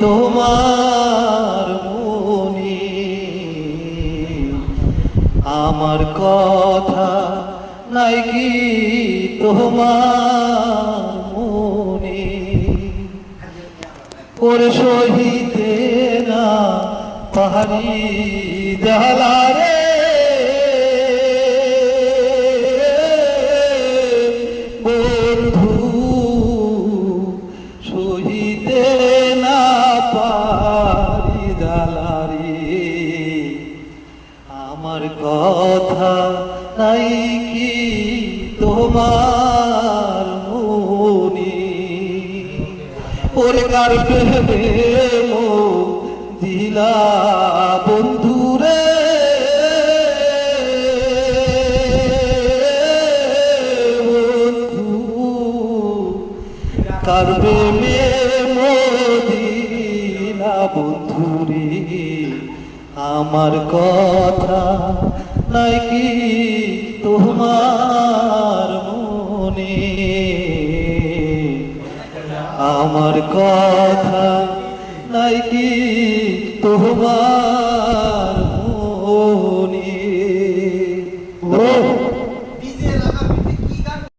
তোমার মনি, আমার কথা নাই কি তোমার মনি, ওর সহিতে না পাহাড়ি জ্বালা রে, বন্ধু সহিতে না পারি জ্বালা রে, আমার কথা নাই কি তোমার মনি, ওরে কার প্রেমে দিলা বন্ধুরে, বন্ধু কার প্রেমে দিলা বন্ধুরে, আমার কথা নাই কি তোমার মনে, আমার কথা নাই কি তোমার